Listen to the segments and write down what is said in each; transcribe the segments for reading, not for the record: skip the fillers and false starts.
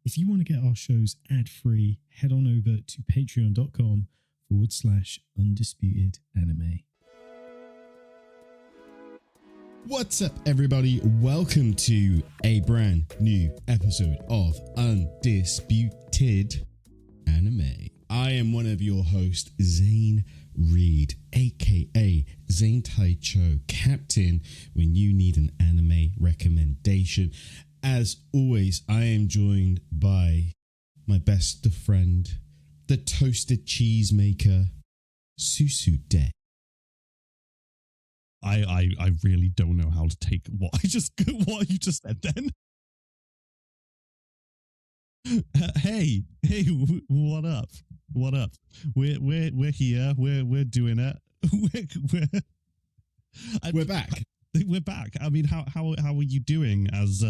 If you want to get our shows ad-free, head on over to patreon.com/undisputed anime. What's up, everybody? Welcome to a brand new episode of Undisputed Anime. I am one of your hosts, Zane Reed, aka Zane Taicho, Captain when you need an anime recommendation. As always, I am joined by my best friend, the toasted cheese maker, Susude. I really don't know how to take what you just said then. Hey, what up? We're here. We're doing it. We're back. We're back. I mean, how are you doing? As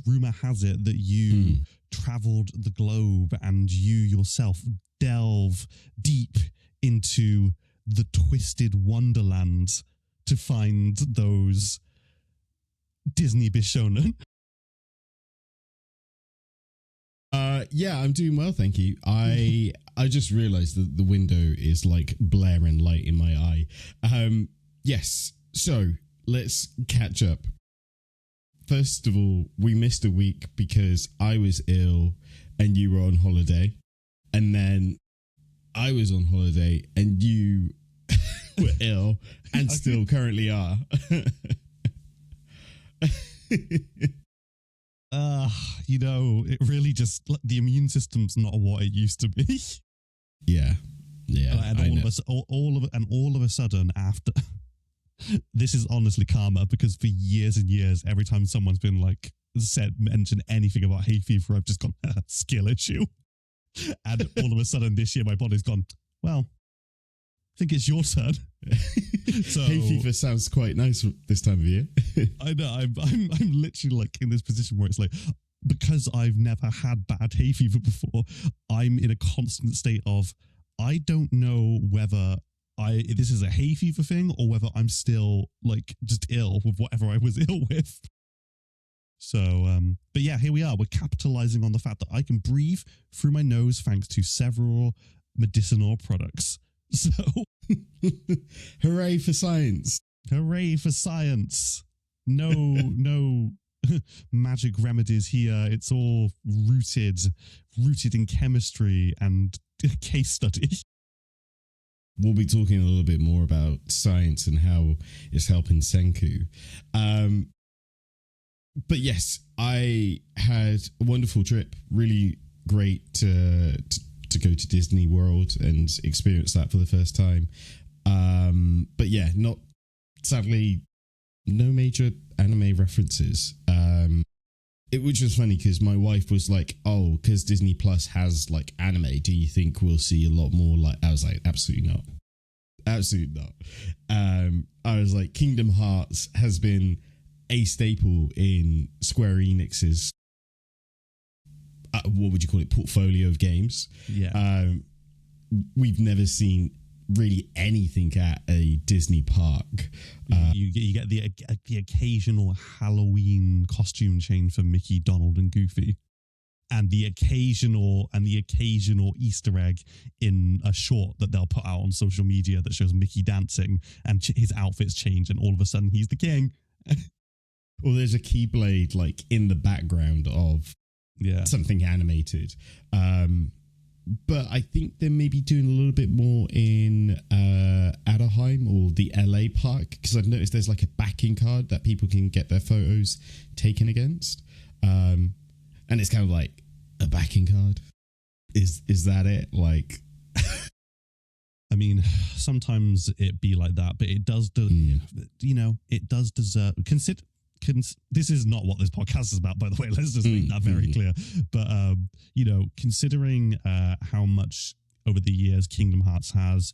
rumor has it that you traveled the globe and you yourself delve deep into the twisted wonderland to find those Disney Bishonen. Yeah, I'm doing well, thank you. I just realized that the window is like blaring light in my eye. Yes, so let's catch up. First of all, we missed a week because I was ill and you were on holiday. And then I was on holiday and you were ill and still currently are. It really just, the immune system's not what it used to be. Yeah. And all of a sudden after this is honestly karma, because for years and years, every time someone's been like mentioned anything about hay fever, I've just gone skill issue. And all of a sudden this year my body's gone, well, I think it's your turn. So hay fever sounds quite nice this time of year. I know. I'm literally like in this position where it's like, because I've never had bad hay fever before, I'm in a constant state of, I don't know whether this is a hay fever thing or whether I'm still like just ill with whatever I was ill with. So, but yeah, here we are. We're capitalizing on the fact that I can breathe through my nose thanks to several medicinal products. So, hooray for science! Hooray for science! No magic remedies here. It's all rooted in chemistry and case study. We'll be talking a little bit more about science and how it's helping Senku. But yes, I had a wonderful trip. Really great to go to Disney World and experience that for the first time. But yeah, sadly, no major anime references. It was just funny because my wife was like, oh, because Disney Plus has like anime, do you think we'll see a lot more? Like, I was like, absolutely not. Absolutely not. I was like, Kingdom Hearts has been a staple in Square Enix's what would you call it, portfolio of games. Yeah. We've never seen really anything at a Disney park. You get the occasional Halloween costume change for Mickey, Donald, and Goofy, and the occasional Easter egg in a short that they'll put out on social media that shows Mickey dancing and his outfits change, and all of a sudden he's the king. Or there's a Keyblade like in the background of something animated. But I think they're maybe doing a little bit more in Anaheim or the LA park, because I've noticed there's like a backing card that people can get their photos taken against. And it's kind of like, a backing card? Is that it? Like, I mean, sometimes it be like that, but it does it does deserve this is not what this podcast is about, by the way. Let's just make that very clear. But considering how much over the years Kingdom Hearts has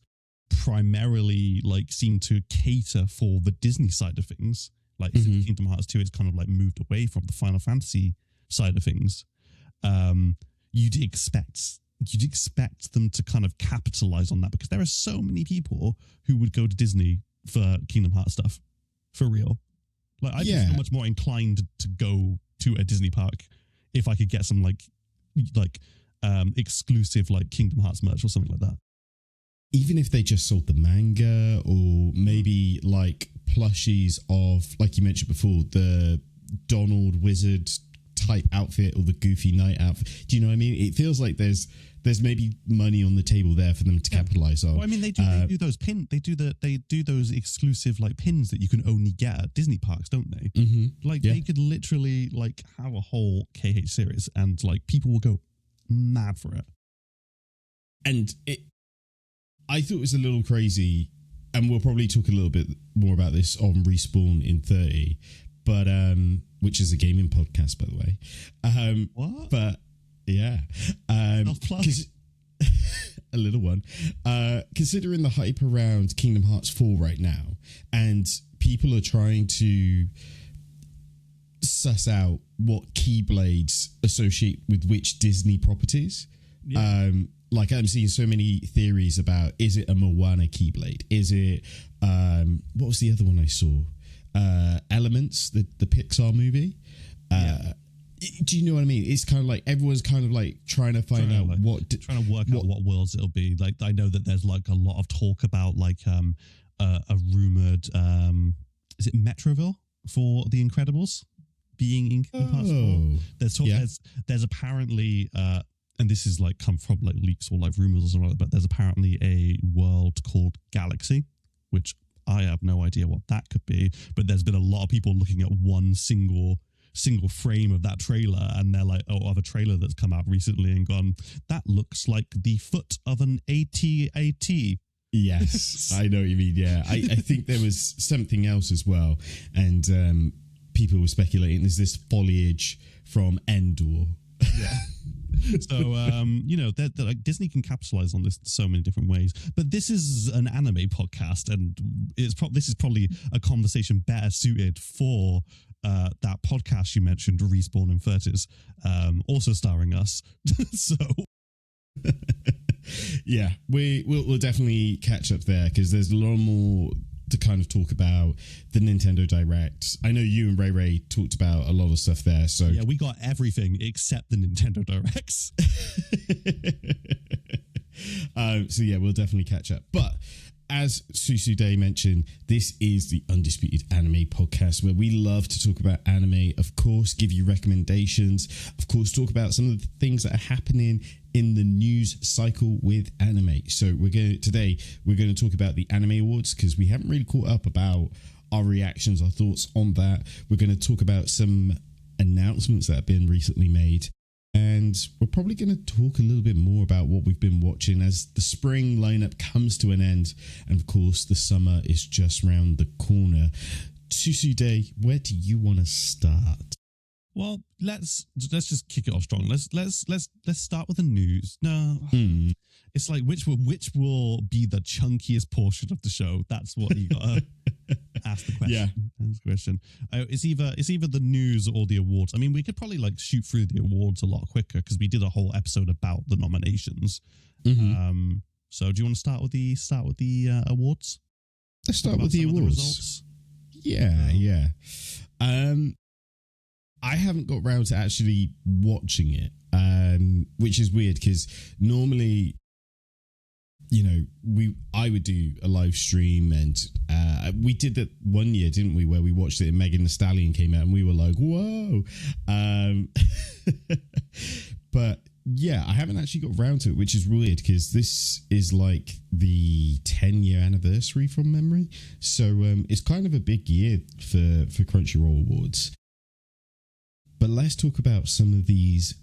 primarily like seemed to cater for the Disney side of things, like since Kingdom Hearts 2, it's kind of like moved away from the Final Fantasy side of things. You'd expect them to kind of capitalize on that, because there are so many people who would go to Disney for Kingdom Hearts stuff, for real. Like, I'd be so much more inclined to go to a Disney park if I could get some like like exclusive like Kingdom Hearts merch or something like that. Even if they just sold the manga, or maybe like plushies of, like you mentioned before, the Donald Wizard type outfit or the Goofy Knight outfit. Do you know what I mean? It feels like there's maybe money on the table there for them to capitalize on. Well, I mean, they do those they do those exclusive like pins that you can only get at Disney parks, don't they? Mm-hmm. Like they could literally like have a whole KH series, and like people will go mad for it. And I thought it was a little crazy, and we'll probably talk a little bit more about this on Respawn in 30, but which is a gaming podcast, by the way. What? But yeah, a little one. Considering the hype around Kingdom Hearts 4 right now, and people are trying to suss out what keyblades associate with which Disney properties. Yeah. Like I'm seeing so many theories about, is it a Moana keyblade? Is it what was the other one I saw? Elements, the Pixar movie. Do you know what I mean? It's kind of like everyone's kind of like trying to find out trying to work out what worlds it'll be. Like I know that there's like a lot of talk about like a rumored is it Metroville for The Incredibles being in Kingdom Hearts 4? There's talk, there's apparently and this is like come from like leaks or like rumors or something like that, but there's apparently a world called Galaxy, which I have no idea what that could be, but there's been a lot of people looking at one single frame of that trailer, and they're like, of a trailer that's come out recently and gone, that looks like the foot of an AT-AT. Yes, I know what you mean. Yeah, I think there was something else as well, and people were speculating, is this foliage from Endor? Yeah. So you know, they're like Disney can capitalize on this in so many different ways. But this is an anime podcast, and this is probably a conversation better suited for that podcast you mentioned, Respawn and Furtis, also starring us. So yeah, we'll definitely catch up there, because there's a lot more to kind of talk about. The Nintendo Direct. I know you and Ray talked about a lot of stuff there. So yeah, we got everything except the Nintendo Directs. So yeah, we'll definitely catch up. But as Susude mentioned, this is the Undisputed Anime Podcast, where we love to talk about anime, of course, give you recommendations, of course, talk about some of the things that are happening in the news cycle with anime. So today we're going to talk about the Anime Awards, because we haven't really caught up about our reactions, our thoughts on that. We're going to talk about some announcements that have been recently made. And we're probably going to talk a little bit more about what we've been watching as the spring lineup comes to an end. And of course, the summer is just round the corner. Susude, where do you want to start? Well, let's just kick it off strong. Let's start with the news. No, it's like which will be the chunkiest portion of the show. That's what you gotta ask the question. Yeah, ask the question. It's either the news or the awards. I mean, we could probably like shoot through the awards a lot quicker because we did a whole episode about the nominations. Mm-hmm. So do you want to start with the awards? Let's start with the awards. Results? Yeah. I haven't got round to actually watching it, which is weird because normally, you know, I would do a live stream, and we did that one year, didn't we, where we watched it and Megan Thee Stallion came out and we were like, whoa. But yeah, I haven't actually got round to it, which is weird because this is like the 10-year anniversary from memory. So it's kind of a big year for Crunchyroll Awards. But let's talk about some of these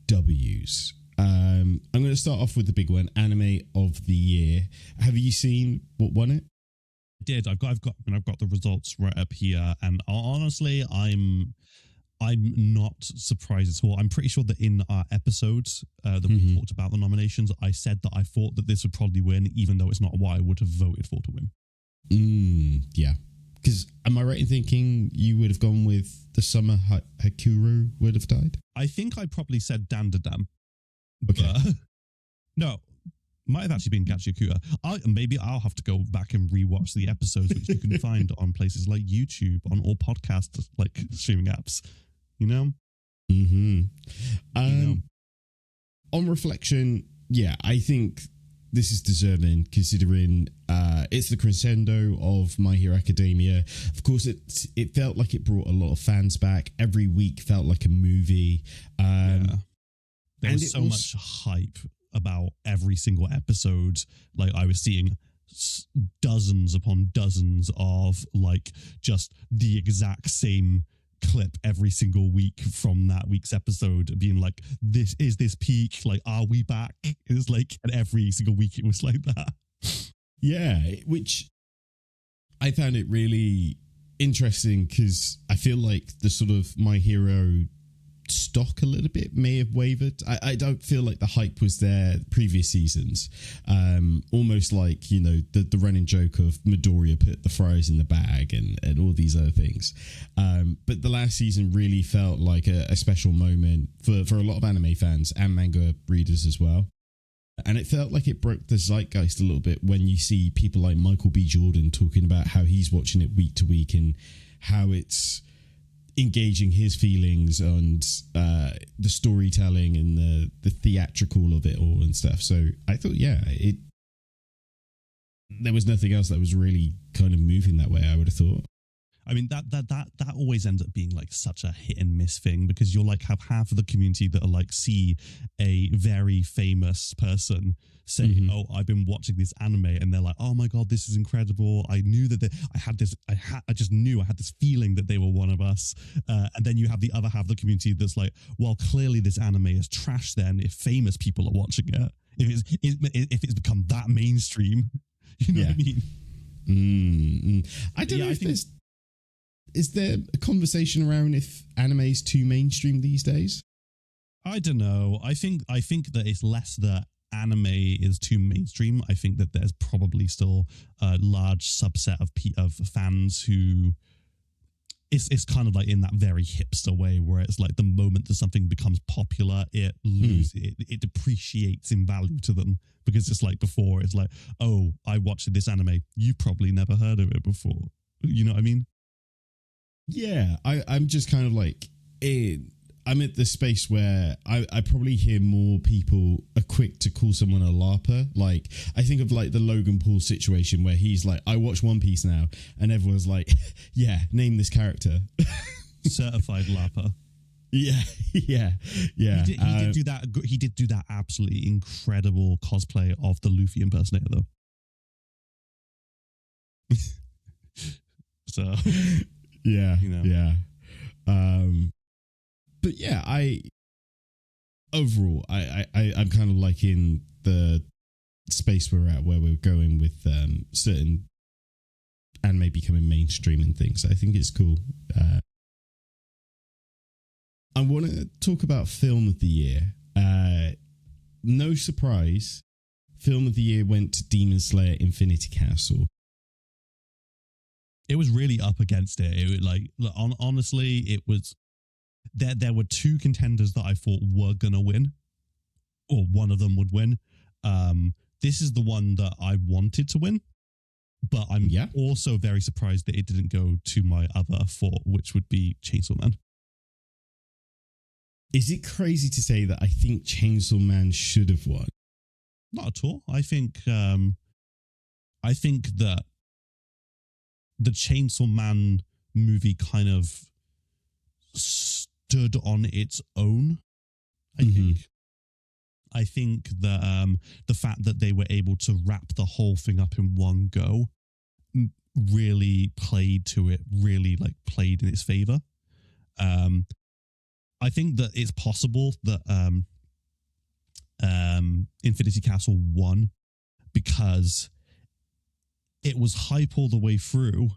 W's. I'm going to start off with the big one, Anime of the Year. Have you seen what won it? I did. I've got the results right up here, and honestly, I'm not surprised at all. I'm pretty sure that in our episodes that we talked about the nominations, I said that I thought that this would probably win, even though it's not what I would have voted for to win. Yeah. Because am I right in thinking you would have gone with the Summer Hakuru would have died? I think I probably said Dandadam. Okay. No, might have actually been Gachiakuta. Maybe I'll have to go back and rewatch the episodes, which you can find on places like YouTube, on all podcast like streaming apps. You know? Mm-hmm. on reflection, yeah, I think this is deserving considering it's the crescendo of My Hero Academia. Of course, it felt like it brought a lot of fans back. Every week felt like a movie. There was so much hype about every single episode. Like I was seeing dozens upon dozens of like just the exact same clip every single week from that week's episode being like, this is this peak, like, are we back? It's like, and every single week it was like that. Yeah, which I found it really interesting because I feel like the sort of My Hero stock a little bit may have wavered. I don't feel like the hype was there previous seasons. Almost like, you know, the running joke of Midoriya put the fries in the bag and all these other things. But the last season really felt like a special moment for a lot of anime fans and manga readers as well. And it felt like it broke the zeitgeist a little bit when you see people like Michael B. Jordan talking about how he's watching it week to week and how it's engaging his feelings and the storytelling and the theatrical of it all and stuff. So I thought, yeah, there was nothing else that was really kind of moving that way, I would have thought. I mean, that always ends up being like such a hit and miss thing because you'll like have half of the community that are like see a very famous person saying, "Oh, I've been watching this anime," and they're like, "Oh my god, this is incredible! I knew that I just knew I had this feeling that they were one of us." And then you have the other half of the community that's like, "Well, clearly this anime is trash. Then if famous people are watching it, if it's become that mainstream, you know what I mean?" I don't know if is there a conversation around if anime is too mainstream these days? I don't know. I think that it's less that anime is too mainstream. I think that there's probably still a large subset of fans who it's kind of like in that very hipster way where it's like the moment that something becomes popular, it depreciates in value to them because it's like before it's like, oh, I watched this anime. You probably never heard of it before. You know what I mean? Yeah, I'm just kind of like, I'm at the space where I probably hear more people are quick to call someone a LARPer. Like, I think of like the Logan Paul situation where he's like, I watch One Piece now, and everyone's like, yeah, name this character. Certified LARPer. Yeah. He did do that. He did do that absolutely incredible cosplay of the Luffy impersonator, though. So, yeah, you know. yeah. But yeah, overall, I'm kind of like in the space we're at where we're going with certain anime becoming mainstream and things. I think it's cool. I want to talk about film of the year. No surprise, film of the year went to Demon Slayer Infinity Castle. It was really up against it. It was like, honestly, it was. There were two contenders that I thought were gonna win, or one of them would win. This is the one that I wanted to win, but I'm also very surprised that it didn't go to my other thought, which would be Chainsaw Man. Is it crazy to say that I think Chainsaw Man should have won? Not at all. I think that the Chainsaw Man movie kind of stood on its own. I think that the fact that they were able to wrap the whole thing up in one go really played to it, really like played in its favor. I think that it's possible that Infinity Castle won because it was hype all the way through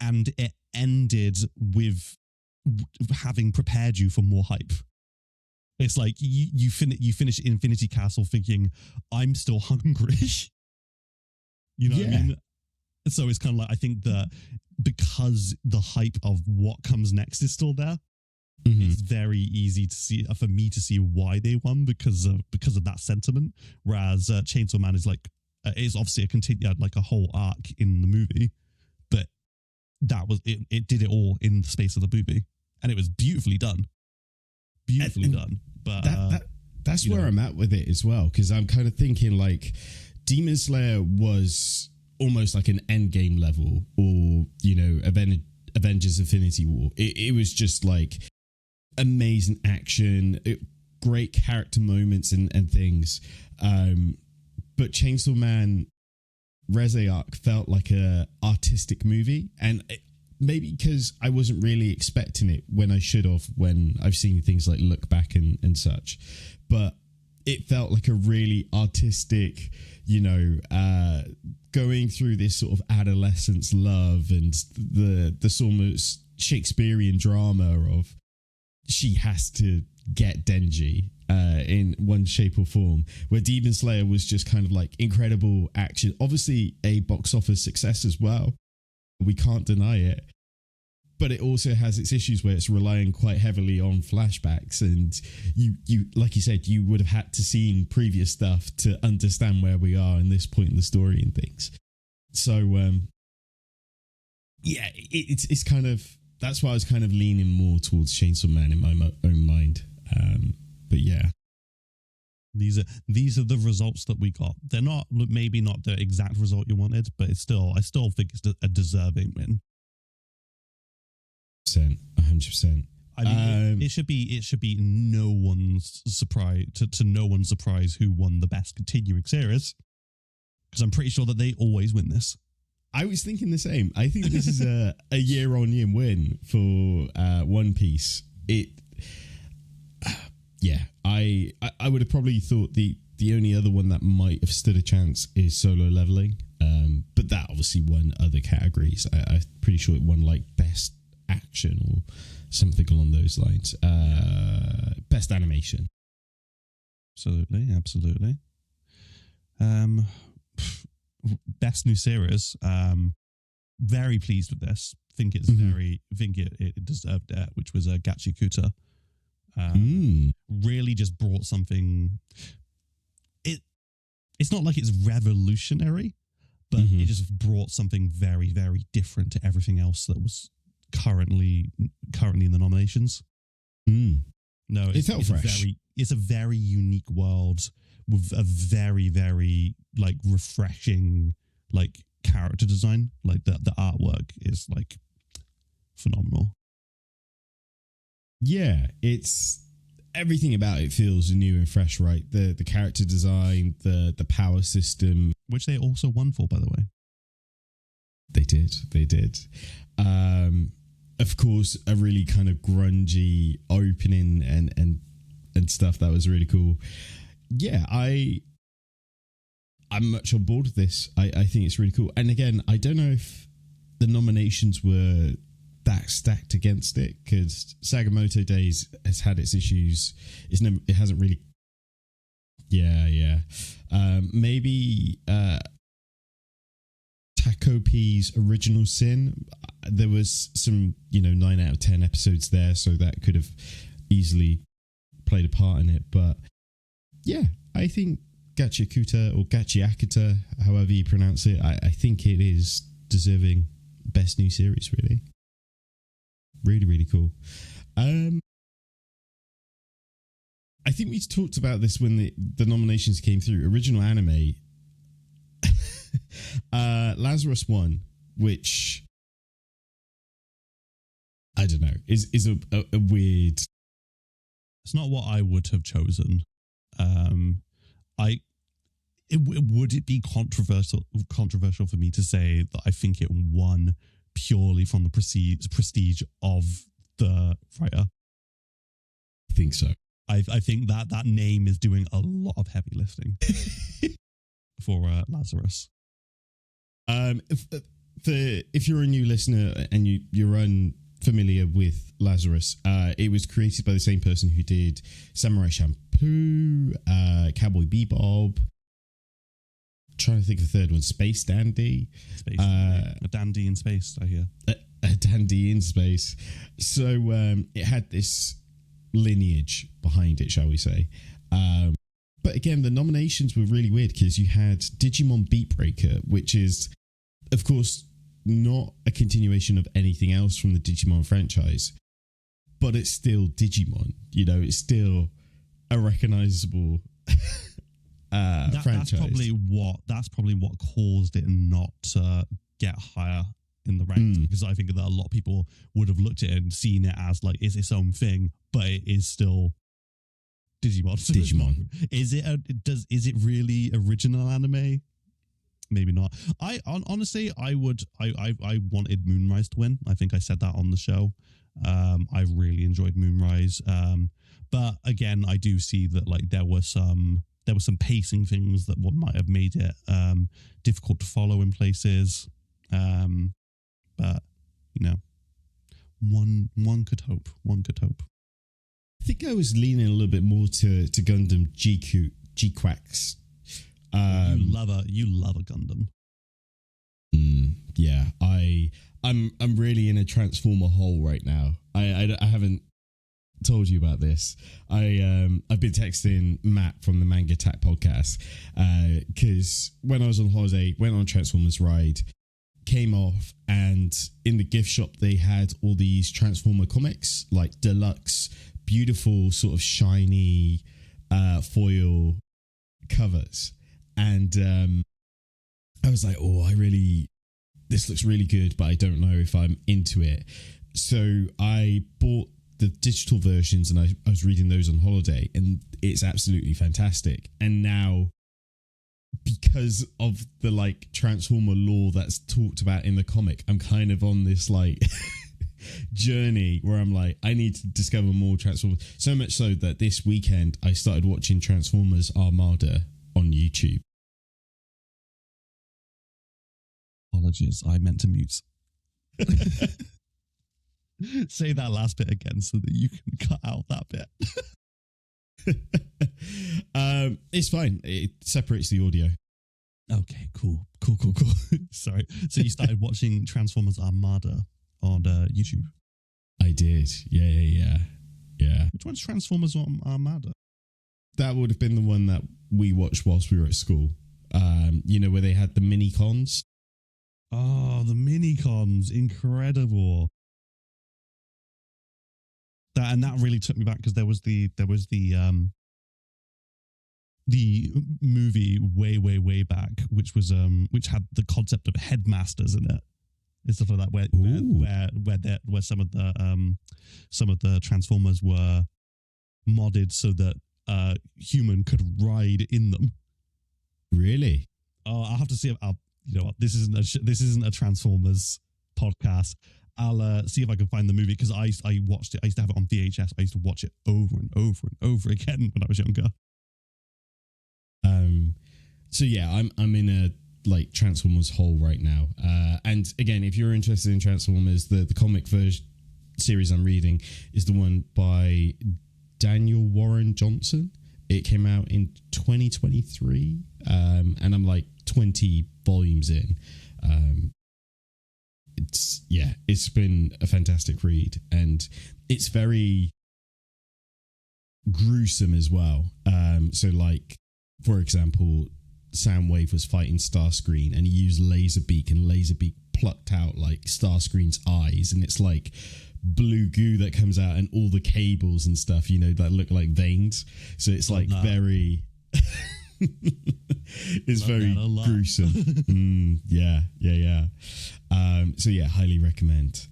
and it ended with having prepared you for more hype. It's like you finish Infinity Castle thinking, I'm still hungry. You know what I mean? So it's kind of like, I think that because the hype of what comes next is still there, it's very easy to see, for me to see why they won because of that sentiment. Whereas Chainsaw Man is like, it's obviously a continued, like a whole arc in the movie, but that was it did it all in the space of the movie, and it was beautifully done. But That's where I'm at with it as well, because I'm kind of thinking like Demon Slayer was almost like an endgame level, or Avengers Infinity War. It was just like amazing action, great character moments and things. But Chainsaw Man Reze Arc felt like a artistic movie, and maybe because I wasn't really expecting it when I should have, when I've seen things like Look Back and such. But it felt like a really artistic, going through this sort of adolescence love and the almost Shakespearean drama of she has to get Denji in one shape or form, where Demon Slayer was just kind of like incredible action, obviously a box office success as well, we can't deny it, but it also has its issues where it's relying quite heavily on flashbacks, and you like you said, you would have had to seen previous stuff to understand where we are in this point in the story and things. So it's kind of, that's why I was kind of leaning more towards Chainsaw Man in my own mind. But yeah, these are the results that we got. They're maybe not the exact result you wanted, but I still think it's a deserving win. 100%. I mean, it should be no one's surprise to no one's surprise who won the best continuing series, because I'm pretty sure that they always win this. I was thinking the same. I think this is a year-on-year win for One Piece. I would have probably thought the only other one that might have stood a chance is Solo Leveling, but that obviously won other categories. I'm pretty sure it won like best action or something along those lines. Best animation. Absolutely. Best new series. Very pleased with this. Think it deserved it, which was Gachiakuta. Really just brought something. It's not like it's revolutionary, but it just brought something very, very different to everything else that was currently in the nominations. No, it felt fresh. It's a very unique world with a very, very like refreshing like character design. Like the artwork is like phenomenal. Yeah, it's everything about it feels new and fresh, right? The character design, the power system, which they also won for, by the way. They did. Of course, a really kind of grungy opening and stuff that was really cool. Yeah, I'm much on board with this. I think it's really cool. And again, I don't know if the nominations were that stacked against it, because Sakamoto Days has had its issues. It hasn't really. Yeah. Maybe Takopi's Original Sin. There was some 9 out of 10 episodes there, so that could have easily played a part in it. But yeah, I think Gachiakuta, or Gachiakuta, however you pronounce it, I think it is deserving best new series, really. Really, really cool. I think we talked about this when the nominations came through. Original anime, Lazarus won, which I don't know, is a weird. It's not what I would have chosen. Would it be controversial for me to say that I think it won purely from the prestige of the writer? I think so. I think that name is doing a lot of heavy lifting for Lazarus. If you're a new listener and you're unfamiliar with Lazarus, it was created by the same person who did Samurai Champloo, Cowboy Bebop. Trying to think of the third one, Space Dandy. A dandy in space, I hear. A dandy in space. So it had this lineage behind it, shall we say. But again, the nominations were really weird, because you had Digimon Beat Breaker, which is, of course, not a continuation of anything else from the Digimon franchise, but it's still Digimon. It's still a recognizable franchise. That's probably what caused it not to get higher in the ranks, because I think that a lot of people would have looked at it and seen it as like it's its own thing, but it is still Digimon. Is it really original anime? Maybe not. Honestly, I wanted Moonrise to win. I think I said that on the show. I really enjoyed Moonrise. But again, I do see that like there were some pacing things that might have made it difficult to follow in places. But you know, one could hope. I think I was leaning a little bit more to Gundam G-Quacks. You love a Gundam. Yeah, I'm really in a Transformer hole right now. I haven't told you about this. I've been texting Matt from the Manga Attack podcast because when I was on holiday, went on Transformers ride, came off, and in the gift shop they had all these Transformer comics, like deluxe, beautiful, sort of shiny foil covers. And I was like, oh, this looks really good, but I don't know if I'm into it. So I bought the digital versions and I was reading those on holiday, and it's absolutely fantastic. And now, because of the like Transformer lore that's talked about in the comic, I'm kind of on this like journey where I'm like, I need to discover more Transformers. So much so that this weekend I started watching Transformers Armada on YouTube. Apologies, I meant to mute. Say that last bit again so that you can cut out that bit. It's fine. It separates the audio. Okay, cool. Sorry. So you started watching Transformers Armada on YouTube? I did. Yeah. Which one's Transformers Armada? That would have been the one that we watched whilst we were at school. Where they had the mini cons. Oh, the mini cons. Incredible. That really took me back, because there was the movie way back, which had the concept of headmasters in it and stuff like that, where some of the Transformers were modded so that human could ride in them. Really? Oh, I'll have to see if you know what, this isn't a Transformers podcast. I'll see if I can find the movie, because I watched it. I used to have it on VHS. I used to watch it over and over and over again when I was younger. So yeah, I'm in a like Transformers hole right now. And again, if you're interested in Transformers, the comic version series I'm reading is the one by Daniel Warren Johnson. It came out in 2023, and I'm like 20 volumes in. It's been a fantastic read, and it's very gruesome as well. So like, for example, Soundwave was fighting Starscream, and he used Laserbeak, and Laserbeak plucked out like Starscream's eyes, and it's like blue goo that comes out, and all the cables and stuff, that look like veins. So it's like very it's very gruesome. Yeah. So yeah, highly recommend.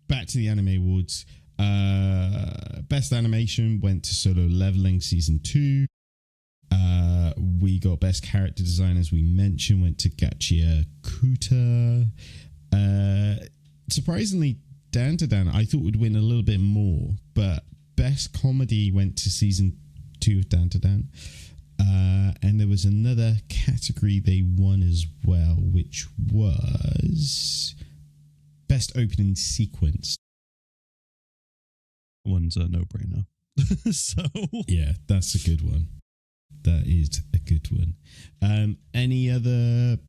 Back to the Anime Awards. Best animation went to Solo Leveling Season 2. We got best character design, as we mentioned, went to Gachiakuta. Surprisingly, Dan to Dan, I thought would win a little bit more, but best comedy went to Season 2 of Dan to Dan. And there was another category they won as well, which was best opening sequence. One's a no-brainer. So yeah, that's a good one. That is a good one. Any other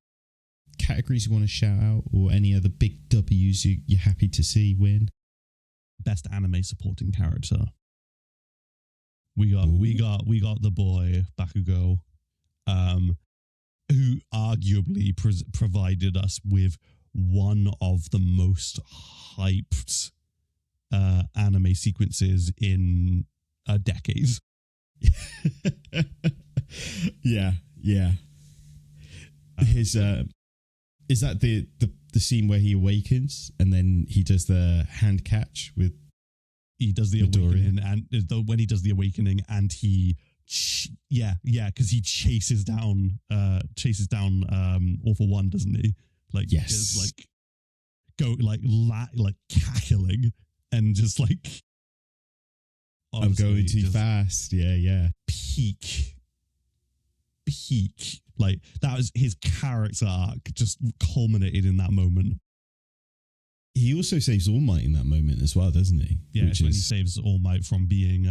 categories you want to shout out, or any other big W's you're happy to see win? Best anime supporting character. We got the boy Bakugo, who arguably provided us with one of the most hyped anime sequences in a decade. Yeah. His is that the scene where he awakens and then he does the hand catch with he does the Midoriya. awakening, and when he does the awakening, and he because he chases down All for One, doesn't he? Like, yes, just like go like cackling and just like, I'm going too fast. Yeah. Peak. Like, that was his character arc, just culminated in that moment. He also saves All Might in that moment as well, doesn't he? Yeah, it's when he saves All Might from being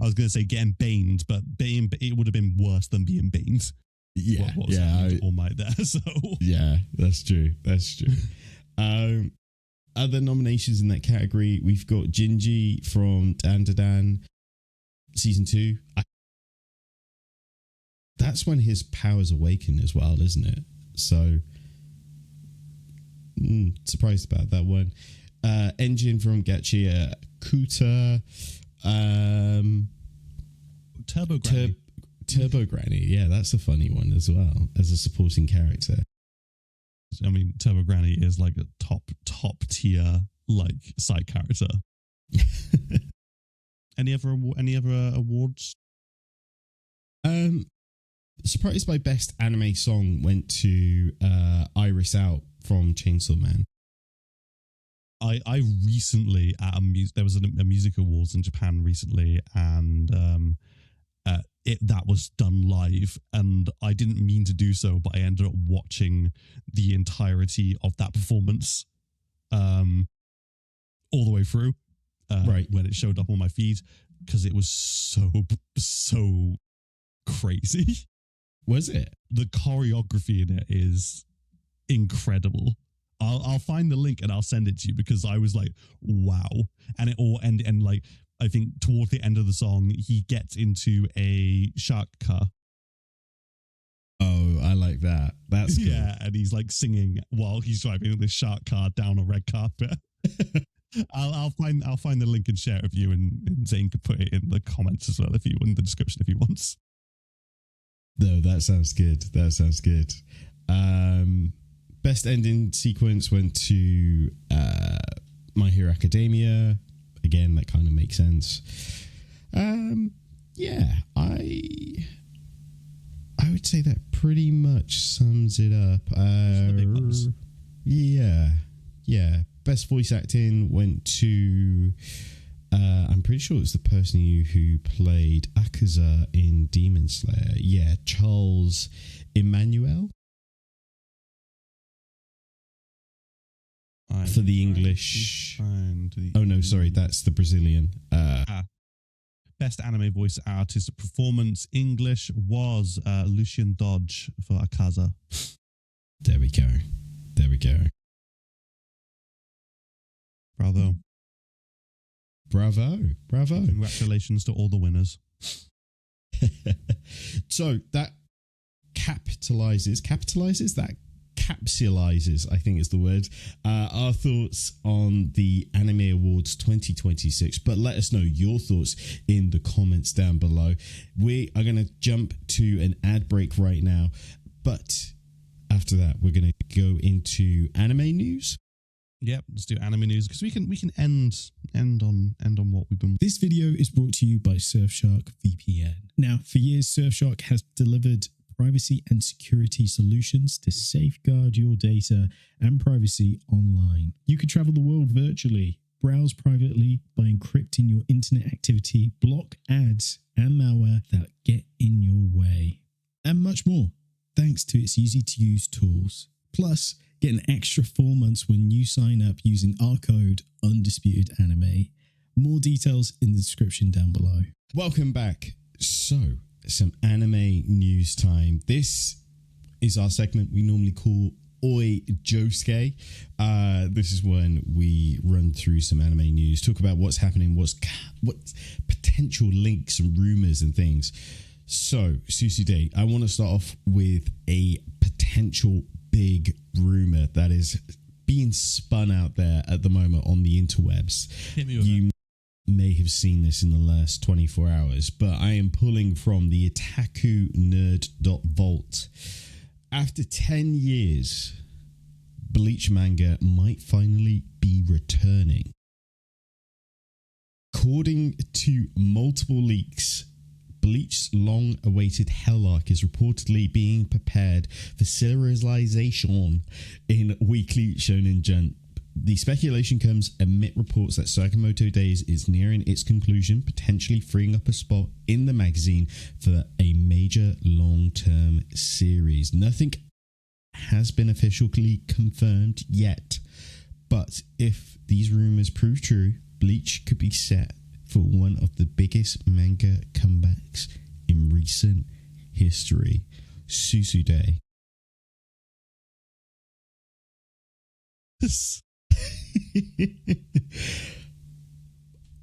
I was going to say getting baned, but it would have been worse than being baned. Yeah, what was happening to All Might there? So yeah, that's true. Other nominations in that category, we've got Jinji from Dan to Dan season 2. That's when his powers awaken as well, isn't it? So surprised about that one. Engine from Gachiakuta. Turbo Granny. Turbo Granny, yeah, that's a funny one as well as a supporting character. I mean, Turbo Granny is like a top tier like side character. Any other awards? Surprised by best anime song went to Iris Out from Chainsaw Man. I recently there was a music awards in Japan recently, and that was done live, and I didn't mean to do so, but I ended up watching the entirety of that performance all the way through, right when it showed up on my feed, because it was so crazy. Was it? The choreography in it is incredible. I'll find the link and I'll send it to you, because I was like, wow. And it all and like, I think toward the end of the song, he gets into a shark car. Oh, I like that. That's cool. Yeah, and he's like singing while he's driving this shark car down a red carpet. I'll find the link and share it with you, and Zane could put it in the comments as well if you in the description if he wants. No, that sounds good. Best ending sequence went to My Hero Academia. Again, that kind of makes sense. Yeah, I would say that pretty much sums it up. Yeah. Best voice acting went to I'm pretty sure it's the person who played Akaza in Demon Slayer. Yeah, Charles Emmanuel. For the English. Oh no, sorry, that's the Brazilian. Best anime voice artist performance English was Lucian Dodge for Akaza. There we go. Bravo. Congratulations to all the winners. So that capsulizes, I think is the word, our thoughts on the Anime Awards 2026. But let us know your thoughts in the comments down below. We are going to jump to an ad break right now, but after that we're going to go into anime news. Yep, let's do anime news, because we can end on what we've been. This video is brought to you by Surfshark VPN. Now, for years, Surfshark has delivered privacy and security solutions to safeguard your data and privacy online. You could travel the world virtually, browse privately by encrypting your internet activity, block ads and malware that get in your way, and much more, thanks to its easy-to-use tools. Plus, get an extra 4 months when you sign up using our code Undisputed Anime. More details in the description down below. Welcome back. So, some anime news time. This is our segment we normally call Oi Josuke. This is when we run through some anime news, talk about what's happening, what potential links and rumors and things. So, Susude, I want to start off with a potential big rumor that is being spun out there at the moment on the interwebs. Hit me with it. may have seen this in the last 24 hours, but I am pulling from the Otaku Nerd.vault. After 10 years, Bleach manga might finally be returning. According to multiple leaks, Bleach's long-awaited Hell Arc is reportedly being prepared for serialization in Weekly Shonen Jump. The speculation comes amid reports that Sakamoto Days is nearing its conclusion, potentially freeing up a spot in the magazine for a major long-term series. Nothing has been officially confirmed yet, but if these rumors prove true, Bleach could be set for one of the biggest manga comebacks in recent history. Susude.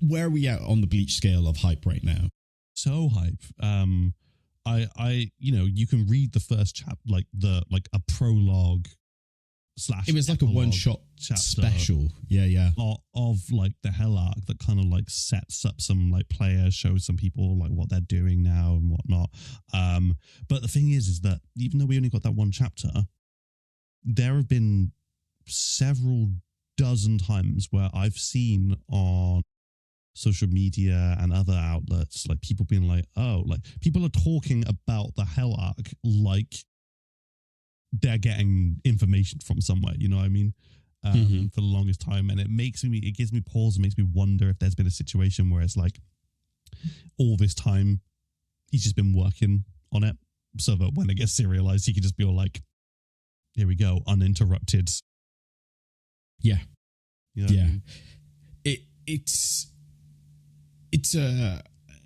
Where are we at on the Bleach scale of hype right now? So hype. I you can read the first chapter, like a prologue / It was like a one-shot special. Yeah. Of like the Hell Arc that kind of like sets up some like players, shows some people like what they're doing now and whatnot. But the thing is that even though we only got that one chapter, there have been several dozen times where I've seen on social media and other outlets like people being like, oh, like people are talking about the Hell Arc like they're getting information from somewhere, you know what I mean? For the longest time. And it gives me pause and makes me wonder if there's been a situation where it's like all this time he's just been working on it so that when it gets serialized, he can just be all like, here we go, uninterrupted. Yeah. You know what I mean? It's an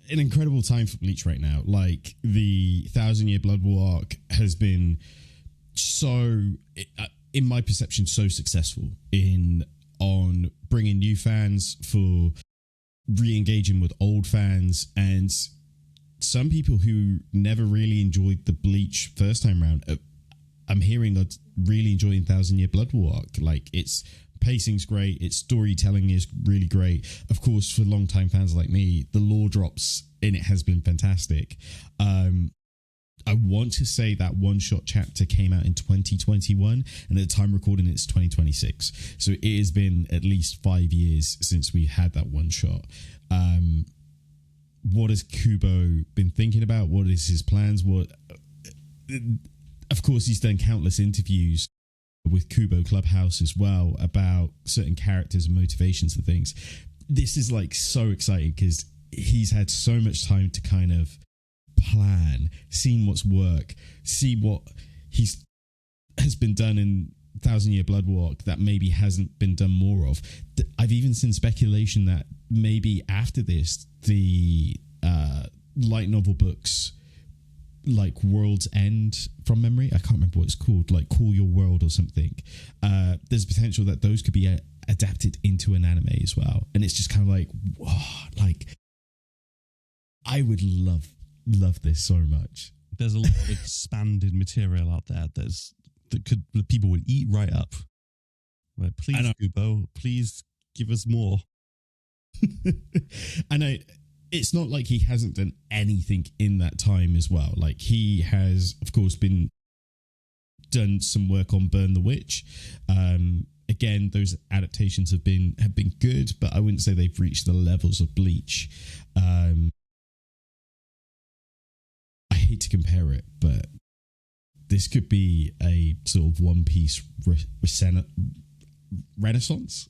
incredible time for Bleach right now. Like the 1,000-Year Blood War arc has been so, in my perception, so successful on bringing new fans, for re-engaging with old fans, and some people who never really enjoyed the Bleach first time round, I'm hearing are really enjoying 1,000-Year Blood War arc. Like, its pacing's great, its storytelling is really great. Of course, for long-time fans like me, the lore drops in it has been fantastic. I want to say that one-shot chapter came out in 2021, and at the time recording it's 2026. So it has been at least 5 years since we had that one-shot. What has Kubo been thinking about? What is his plans? Of course, he's done countless interviews with Kubo Clubhouse as well about certain characters and motivations and things. This is like so exciting because he's had so much time to kind of plan, seen what's work, see what has been done in 1,000-Year Blood War that maybe hasn't been done more of. I've even seen speculation that maybe after this, the light novel books like World's End, from memory, I can't remember what it's called, like Call Your World or something. There's potential that those could be adapted into an anime as well. And it's just kind of like, whoa, like I would love this so much. There's a lot of expanded material out there that people would eat right up. Like, please, Kubo, please give us more. And it's not like he hasn't done anything in that time as well. Like, he has, of course, done some work on Burn the Witch. Again, those adaptations have been good, but I wouldn't say they've reached the levels of Bleach. I hate to compare it, but this could be a sort of One Piece renaissance.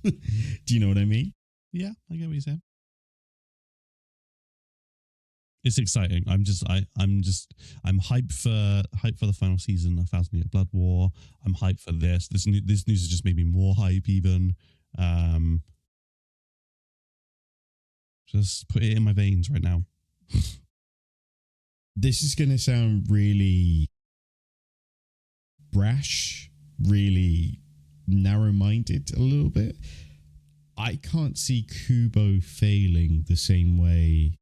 Do you know what I mean? Yeah, I get what you're saying. It's exciting. I'm hyped for the final season of 1,000-Year Blood War. I'm hyped for this. This news has just made me more hype even. Just put it in my veins right now. This is going to sound really brash, really narrow-minded a little bit. I can't see Kubo failing the same way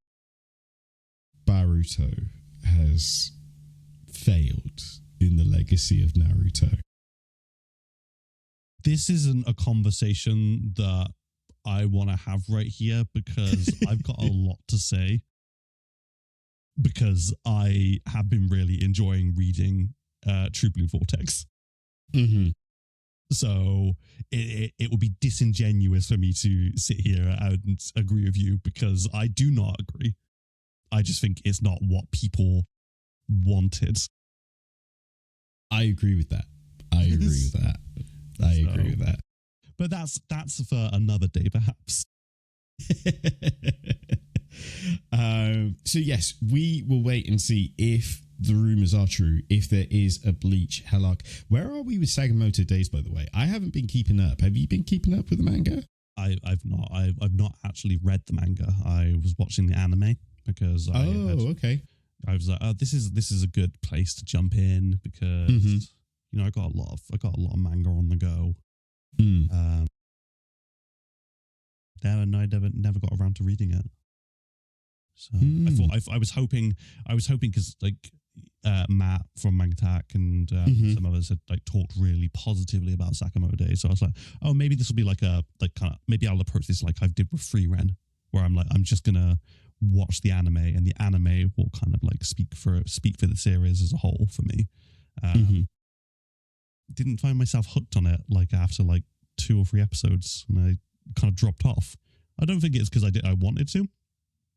Boruto has failed in the legacy of Naruto. This isn't a conversation that I want to have right here because I've got a lot to say. Because I have been really enjoying reading True Blue Vortex. Mm-hmm. So it would be disingenuous for me to sit here and agree with you because I do not agree. I just think it's not what people wanted. I agree with that. I agree with that. But that's for another day, perhaps. So yes, we will wait and see if the rumors are true, if there is a Bleach Hell arc. Where are we with Sakamoto Days, by the way? I haven't been keeping up. Have you been keeping up with the manga? I've not. I've not actually read the manga. I was watching the anime because okay. I was like, oh, this is a good place to jump in because you know I got a lot of manga on the go. And I never got around to reading it. So I was hoping because like Matt from Manga Attack and some others had like talked really positively about Sakamoto Days. So I was like, oh, maybe this will be maybe I'll approach this like I did with Free Ren, where I'm just gonna watch the anime and the anime will kind of like speak for the series as a whole for me. Didn't find myself hooked on it like after like 2 or 3 episodes, and I kind of dropped off. I don't think it's because I wanted to.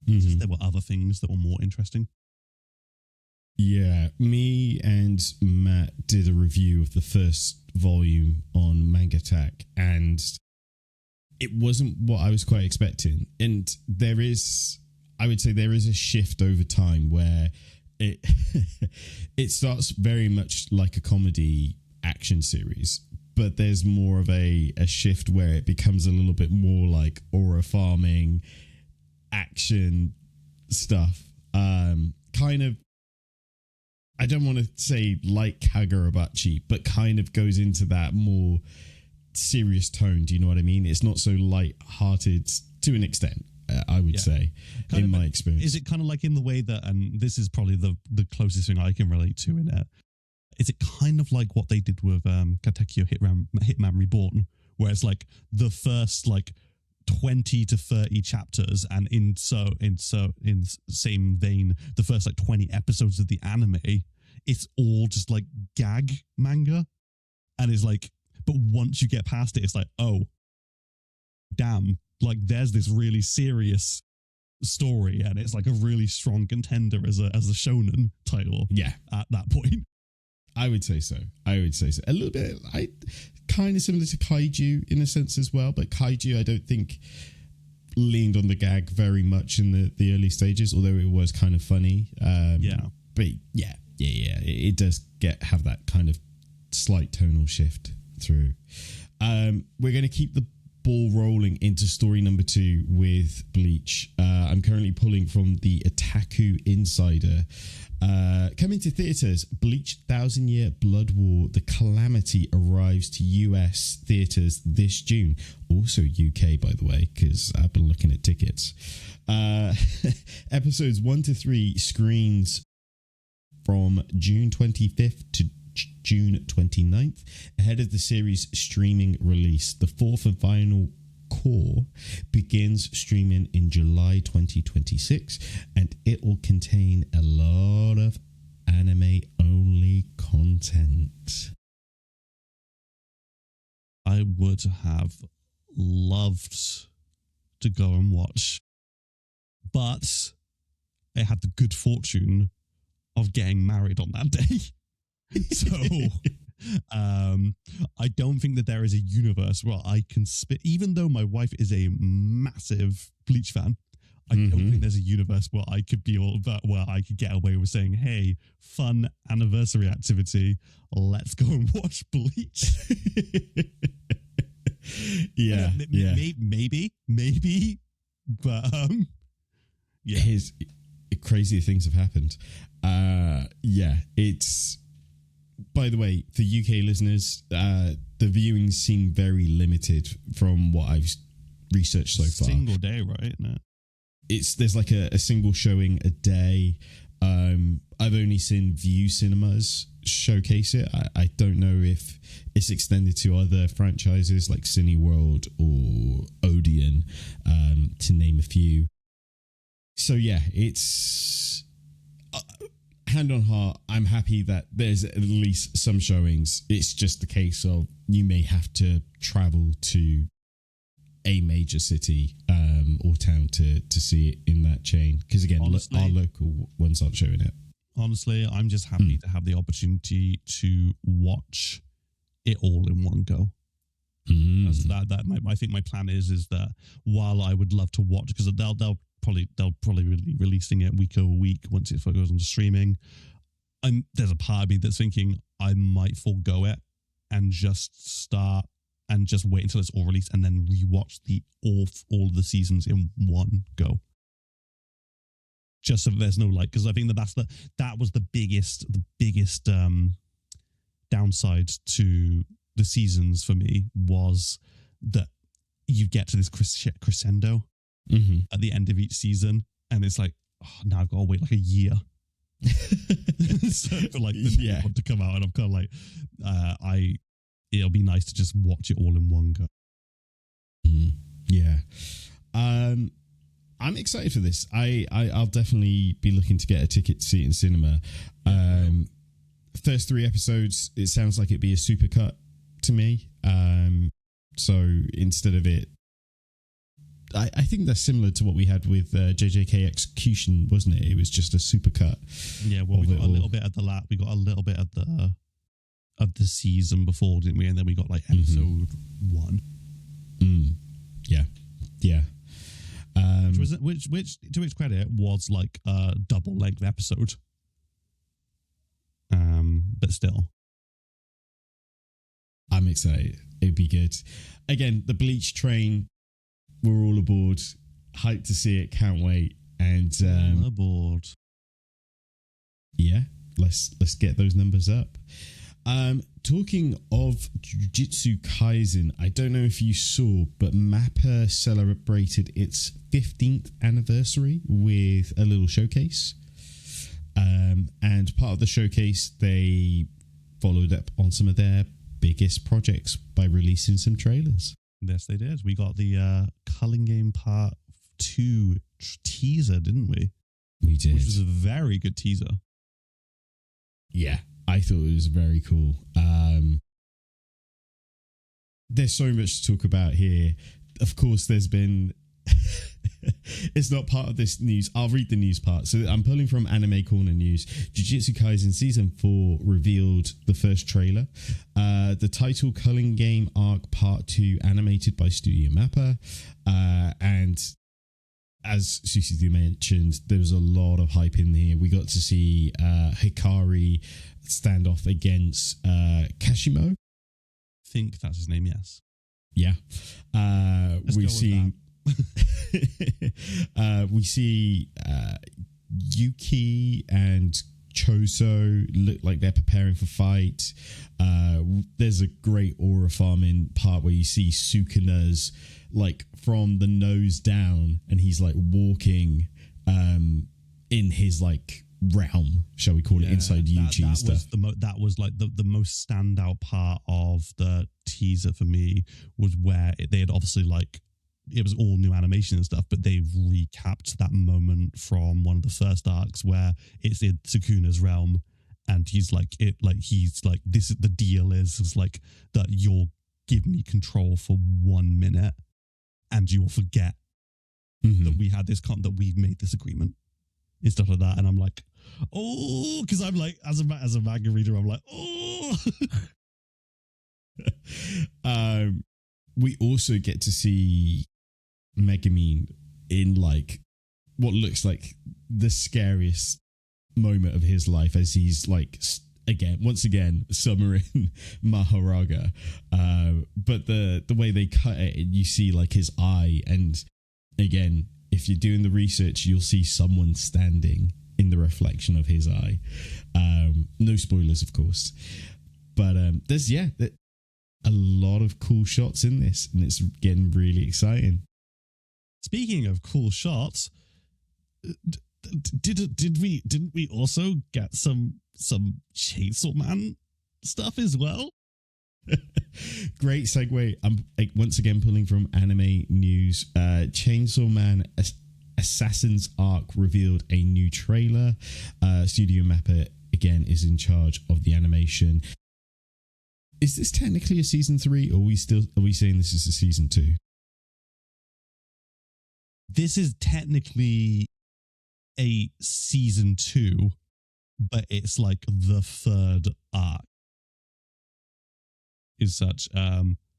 Just there were other things that were more interesting. Yeah, me and Matt did a review of the first volume on Manga Attack, and it wasn't what I was quite expecting. And I would say there is a shift over time where it it starts very much like a comedy action series, but there's more of a shift where it becomes a little bit more like aura farming action stuff. Kind of, I don't want to say like Kagurabachi, but kind of goes into that more serious tone. Do you know what I mean? It's not so light-hearted to an extent, I would say, in my experience. Is it kind of like in the way that, and this is probably the closest thing I can relate to in it, is it kind of like what they did with Katekyo Hitman Reborn, where it's like the first like 20 to 30 chapters, and in same vein, the first like 20 episodes of the anime, it's all just like gag manga, and it's like, but once you get past it, it's like, oh, damn, like there's this really serious story, and it's like a really strong contender as a shonen title. Yeah, at that point. I would say so. A little bit, kind of similar to Kaiju in a sense as well, but Kaiju I don't think leaned on the gag very much in the early stages, although it was kind of funny. But it does have that kind of slight tonal shift through. We're going to keep the ball rolling into story number 2 with Bleach. I'm currently pulling from the Otaku Insider. Coming to theatres, Bleach 1,000 Year Blood War, The Calamity arrives to US theatres this June. Also UK, by the way, because I've been looking at tickets. Episodes 1 to 3 screens from June 25th to June 29th, ahead of the series' streaming release. The 4th and final core begins streaming in July 2026, and it will contain a lot of anime-only content. I would have loved to go and watch, but I had the good fortune of getting married on that day. So I don't think that there is a universe where I can spit, even though my wife is a massive Bleach fan. I don't think there's a universe where I could where I could get away with saying, hey, fun anniversary activity, let's go and watch Bleach. Maybe, but yeah. Crazier things have happened. It's, by the way, for UK listeners, the viewings seem very limited from what I've researched so far. Single day, right? No. There's like a single showing a day. I've only seen View Cinemas showcase it. I don't know if it's extended to other franchises like Cineworld or Odeon, to name a few. So yeah, it's hand on heart, I'm happy that there's at least some showings. It's just the case of you may have to travel to a major city or town to see it in that chain, because again, Honestly, our local ones aren't showing it. Honestly, I'm just happy to have the opportunity to watch it all in one go. I think my plan is that while I would love to watch, because they'll probably be releasing it week over week once it goes on to streaming. There's a part of me that's thinking I might forego it and just start and just wait until it's all released and then rewatch all of the seasons in one go. Just so there's no because I think that was the biggest downside to the seasons for me, was that you get to this crescendo at the end of each season, and it's like, oh, now I've got to wait like a year so for like the new one to come out, and I'm kind of like, it'll be nice to just watch it all in one go. Yeah. I'm excited for this. I'll definitely be looking to get a ticket to see it in cinema. First 3 episodes, it sounds like it'd be a super cut to me. So instead of it, I think that's similar to what we had with JJK Execution, wasn't it? It was just a super cut. Yeah, well, we got a little bit of we got a little bit of the season before, didn't we? And then we got like episode 1. Yeah. Which to its credit was like a double length episode. But still, I'm excited. It'd be good. Again, the Bleach train, we're all aboard. Hyped to see it. Can't wait. And all aboard. Yeah, let's get those numbers up. Talking of Jujutsu Kaisen, I don't know if you saw, but MAPPA celebrated its 15th anniversary with a little showcase. And part of the showcase, they followed up on some of their biggest projects by releasing some trailers. Yes, they did. We got the Culling Game Part 2 teaser, didn't we? We did. Which was a very good teaser. Yeah, I thought it was very cool. There's so much to talk about here. Of course, there's been... It's not part of this news. I'll read the news part. So I'm pulling from Anime Corner News. Jujutsu Kaisen Season 4 revealed the first trailer. The title Culling Game Arc Part 2 animated by Studio MAPPA. And as Susie mentioned, there was a lot of hype in here. We got to see Hikari stand off against Kashimo. I think that's his name, yes. Yeah. We've seen... we see Yuki and Choso look like they're preparing for fight. There's a great aura farming part where you see Sukuna's like from the nose down, and he's like walking in his like realm, shall we call it, inside Yuchi and stuff. That was like the most standout part of the teaser for me, was where they had obviously like, it was all new animation and stuff, but they recapped that moment from one of the first arcs where it's in Sukuna's realm, and he's like, this is the deal is like that you'll give me control for 1 minute and you'll forget that we had that we've made this agreement and stuff like that. And I'm like, oh, because I'm like, as a manga reader, I'm like, oh. We also get to see Megumin in like what looks like the scariest moment of his life, as he's like once again summoning Maharaga, but the way they cut it, you see like his eye, and again, if you're doing the research, you'll see someone standing in the reflection of his eye. No spoilers, of course, but there's a lot of cool shots in this, and it's getting really exciting. Speaking of cool shots, didn't we also get some Chainsaw Man stuff as well? Great segue. I'm once again pulling from anime news. Chainsaw Man Assassin's Arc revealed a new trailer. Studio Mappa again is in charge of the animation. Is this technically a season 3, or are we saying this is a season 2? This is technically a season 2, but it's like the third arc is such.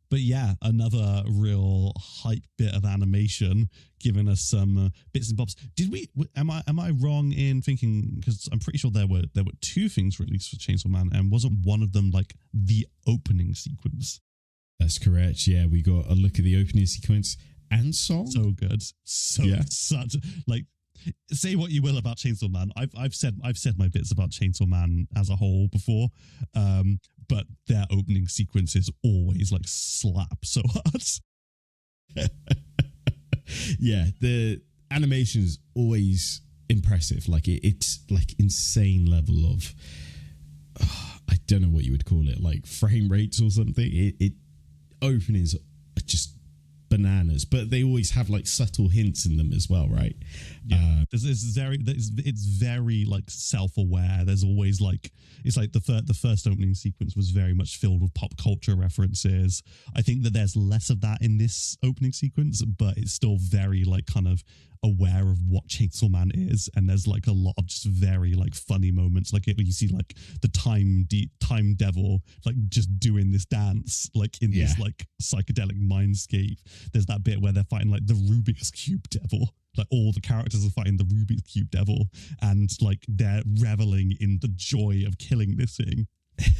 But yeah, another real hype bit of animation, giving us some bits and bobs. Did we? Am I wrong in thinking? Because I'm pretty sure there were 2 things released for Chainsaw Man, and wasn't one of them like the opening sequence? That's correct. Yeah, we got a look at the opening sequence and song. So good. Such like. Say what you will about Chainsaw Man. I've said my bits about Chainsaw Man as a whole before, but their opening sequences always like slap so hard. Yeah, the animation is always impressive. Like it's like insane level of I don't know what you would call it, like frame rates or something. It openings are just bananas, but they always have like subtle hints in them as well, right? Yeah, it's very like self-aware. There's always like, it's like the first opening sequence was very much filled with pop culture references. I think that there's less of that in this opening sequence, but it's still very like kind of aware of what Chainsaw Man is, and there's like a lot of just very like funny moments, like you see like the time devil like just doing this dance like in this like psychedelic mindscape. There's that bit where they're fighting like the Rubik's Cube devil, like all the characters are fighting the Rubik's Cube devil, and like they're reveling in the joy of killing this thing.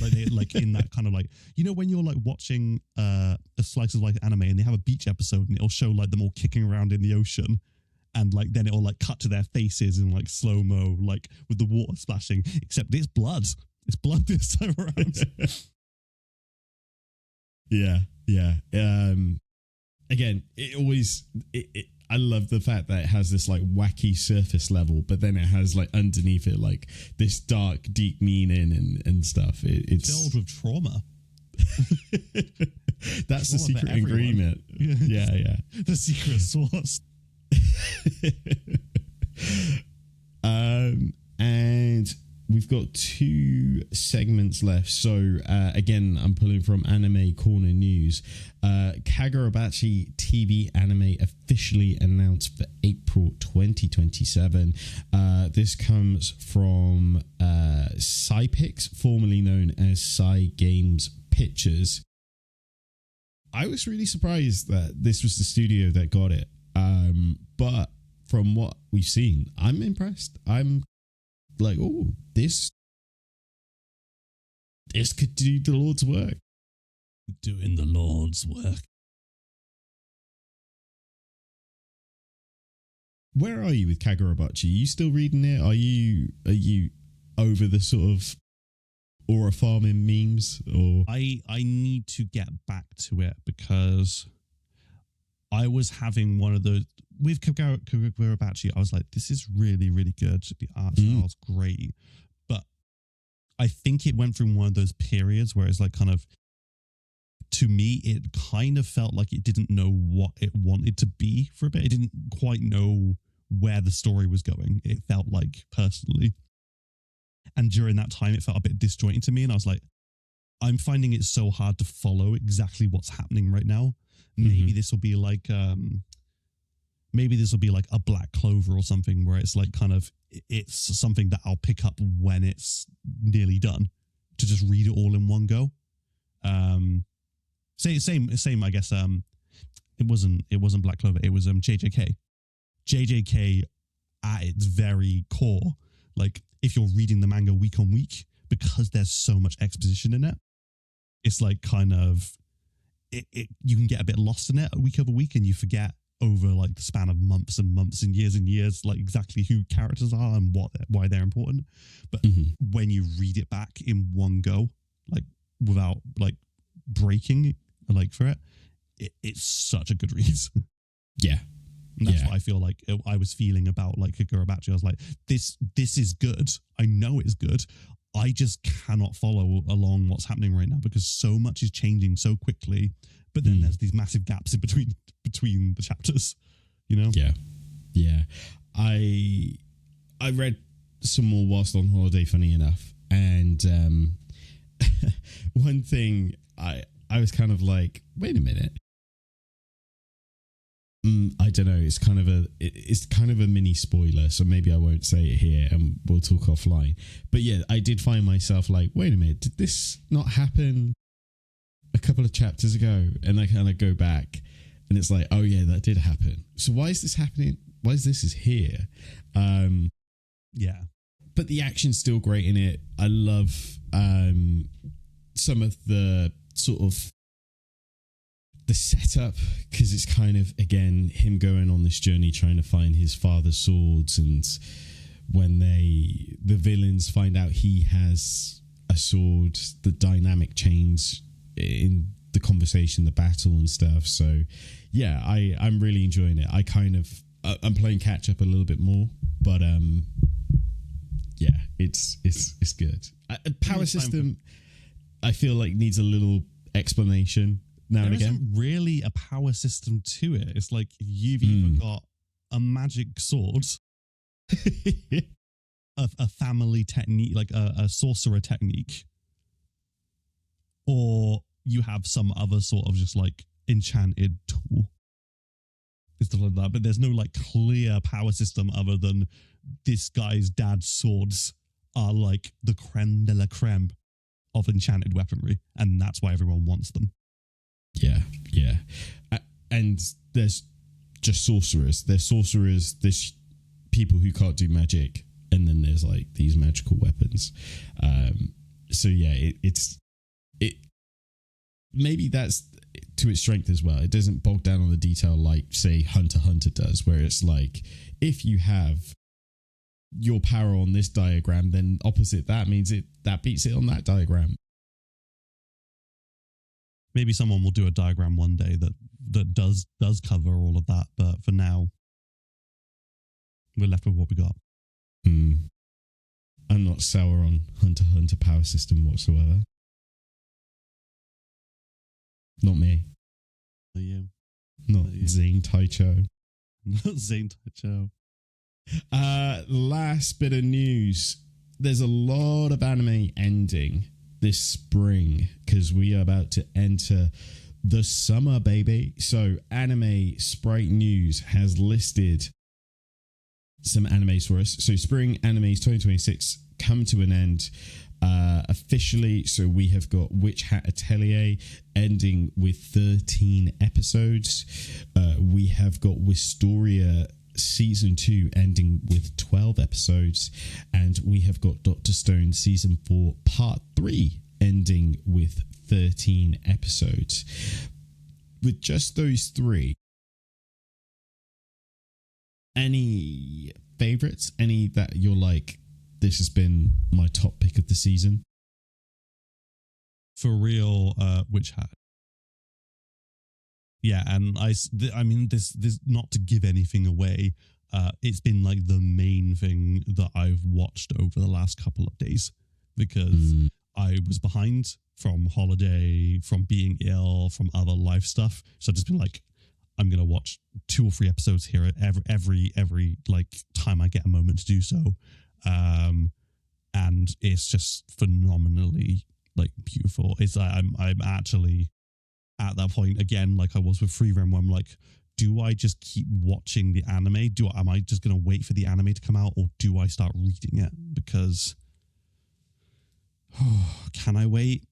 Like they like in that kind of like, you know, when you're like watching a slice of life anime and they have a beach episode and it'll show like them all kicking around in the ocean, and like then it'll like cut to their faces in like slow mo, like with the water splashing, except it's blood. It's blood this time around. Yeah. Again, I love the fact that it has this like wacky surface level, but then it has like underneath it like this dark, deep meaning and stuff. It's filled with trauma. That's the secret ingredient. Yeah. The secret sauce. And we've got 2 segments left. So again, I'm pulling from Anime Corner News. Kagurabachi TV anime officially announced for April 2027. This comes from Cypix, formerly known as Cy Games Pictures. I was really surprised that this was the studio that got it. But from what we've seen, I'm impressed. I'm like, oh, this could do the Lord's work. Doing the Lord's work. Where are you with Kagurabachi? Are you still reading it? Are you over the sort of aura farming memes? Or I need to get back to it because I was having one of those with Kagurabachi. I was like, this is really, really good. The art style's great. But I think it went through one of those periods where it's like kind of, to me, it kind of felt like it didn't know what it wanted to be for a bit. It didn't quite know where the story was going. It felt like, personally. And during that time, it felt a bit disjointed to me. And I was like, I'm finding it so hard to follow exactly what's happening right now. Maybe this will be like a Black Clover or something, where it's like kind of, it's something that I'll pick up when it's nearly done, to just read it all in one go. Same. I guess. It wasn't Black Clover. It was JJK. JJK at its very core, like if you're reading the manga week on week, because there's so much exposition in it, it's like kind of you can get a bit lost in it week over week, and you forget over like the span of months and months and years like exactly who characters are and why they're important. But when you read it back in one go, like without like breaking like for it's such a good read. Yeah. And that's Yeah. what I feel like I was feeling about like Kagurabachi. I was like, this is good. I know it's good. I just cannot follow along what's happening right now because so much is changing so quickly. But then there's these massive gaps in between the chapters, you know? Yeah. I read some more whilst on holiday, funny enough. And one thing I was kind of like, wait a minute. I don't know. It's kind of a mini spoiler, so maybe I won't say it here, and we'll talk offline. But yeah, I did find myself like, wait a minute, did this not happen a couple of chapters ago? And I kind of go back, and it's like, oh yeah, that did happen. So why is this happening? Why is this here? Yeah. But the action's still great in it. I love some of the sort of the setup, because it's kind of, again, him going on this journey trying to find his father's swords, and when the villains find out he has a sword, the dynamic change in the conversation, the battle and stuff. So yeah, I'm really enjoying it. I'm playing catch up a little bit more, but yeah, it's good. Power system, I feel like needs a little explanation now and again. Isn't really a power system to it. It's like you've either got a magic sword, a family technique, like a sorcerer technique, or you have some other sort of just like enchanted tool. It's stuff like that. But there's no like clear power system other than this guy's dad's swords are like the creme de la creme of enchanted weaponry, and that's why everyone wants them. Yeah. And there's just sorcerers. There's people who can't do magic, and then there's like these magical weapons. So yeah, it maybe that's to its strength as well. It doesn't bog down on the detail like, say, Hunter x Hunter does, where it's like, if you have your power on this diagram, then opposite that means that beats it on that diagram. Maybe someone will do a diagram one day that does cover all of that, but for now, we're left with what we got. I'm not sour on Hunter x Hunter power system whatsoever. Not me. Not you. Not Zane Taicho. Not Zane Taicho. Last bit of news. There's a lot of anime ending this spring because we are about to enter the summer, baby. So Anime Sprite News has listed some animes for us. So spring animes 2026 come to an end officially. So we have got Witch Hat Atelier ending with 13 episodes. We have got Wistoria Season 2 ending with 12 episodes, and we have got Dr. Stone Season 4 Part 3 ending with 13 episodes. With just those three, any favorites? Any that you're like, this has been my top pick of the season? For real, Witch Hat. Yeah, and I mean, this not to give anything away, it's been like the main thing that I've watched over the last couple of days because I was behind from holiday, from being ill, from other life stuff. So I've just been like, I'm gonna watch 2 or 3 episodes here every like time I get a moment to do so, and it's just phenomenally like beautiful. It's I'm actually at that point again, like I was with Free Rem, where I'm like, do I just keep watching the anime? Am I just going to wait for the anime to come out, or do I start reading it? Because can I wait?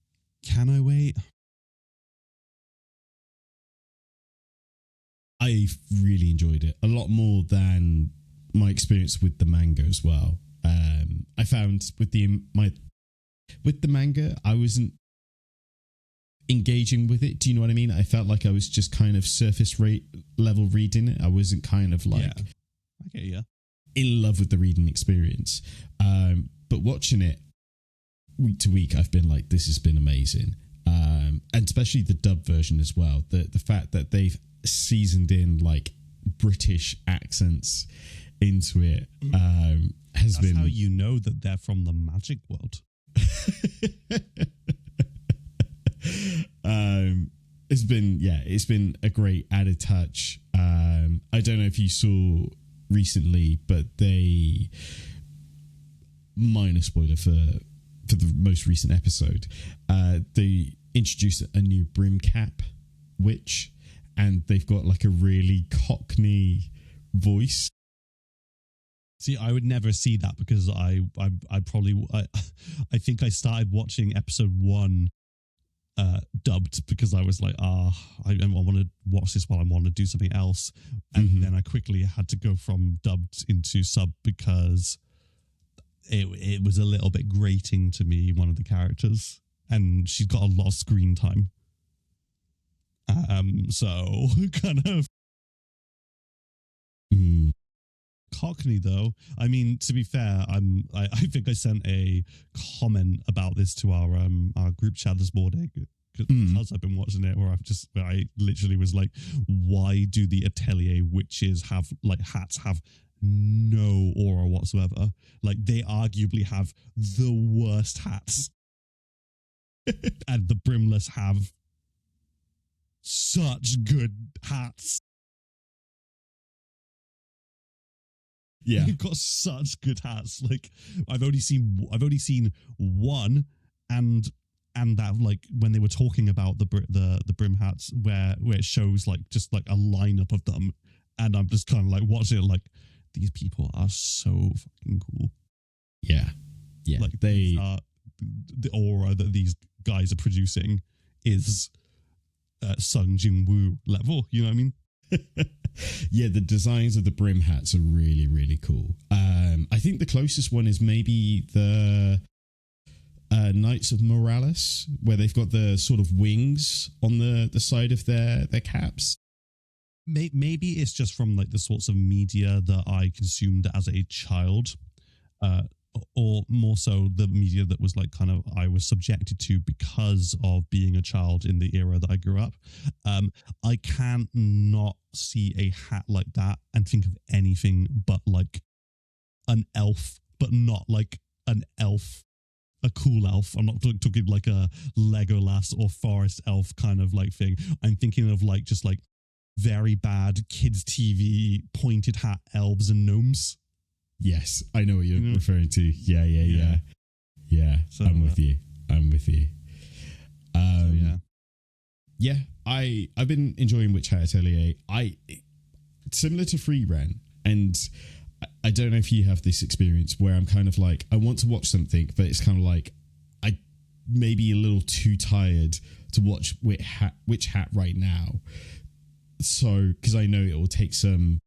I really enjoyed it a lot more than my experience with the manga as well. I found with the manga, I wasn't engaging with it. Do you know what I mean? I felt like I was just kind of surface rate level reading it. I wasn't kind of like in love with the reading experience. But watching it week to week, I've been like, this has been amazing. And especially the dub version as well. The fact that they've seasoned in like British accents into it has That's been how you know that they're from the magic world. It's been a great added touch. I don't know if you saw recently, but they, minor spoiler for the most recent episode, they introduced a new brim cap witch, and they've got like a really Cockney voice. See, I would never see that because I think I started watching episode 1 dubbed because I was like, I want to watch this while I want to do something else, and then I quickly had to go from dubbed into sub because it was a little bit grating to me, one of the characters, and she's got a lot of screen time. So kind of Cockney though. I mean, to be fair, I think I sent a comment about this to our group chat this morning because I've been watching it, where I literally was like, why do the Atelier witches have like hats have no aura whatsoever? Like, they arguably have the worst hats. And the brimless have such good hats. Yeah, You've got such good hats. Like, I've only seen one, and that, like, when they were talking about the brim hats, where it shows like just like a lineup of them, and I'm just kind of like watching it like, these people are so fucking cool. Yeah. Like, they are, the aura that these guys are producing is Sung Jin Woo level. You know what I mean? Yeah, the designs of the brim hats are really, really cool. I think the closest one is maybe the Knights of Morales, where they've got the sort of wings on the side of their caps. Maybe it's just from like the sorts of media that I consumed as a child, or more so the media that was like kind of I was subjected to because of being a child in the era that I grew up. I can't not see a hat like that and think of anything but like an elf, but not like an elf, a cool elf. I'm not talking like a Legolas or forest elf kind of like thing. I'm thinking of like just like very bad kids TV pointed hat elves and gnomes. Yes, I know what you're referring to. Yeah. So, I'm with you. Yeah, I've been enjoying Witch Hat Atelier. Similar to Free Ren, and I don't know if you have this experience where I'm kind of like, I want to watch something, but it's kind of like I may be a little too tired to watch Witch Hat right now. So, because I know it will take some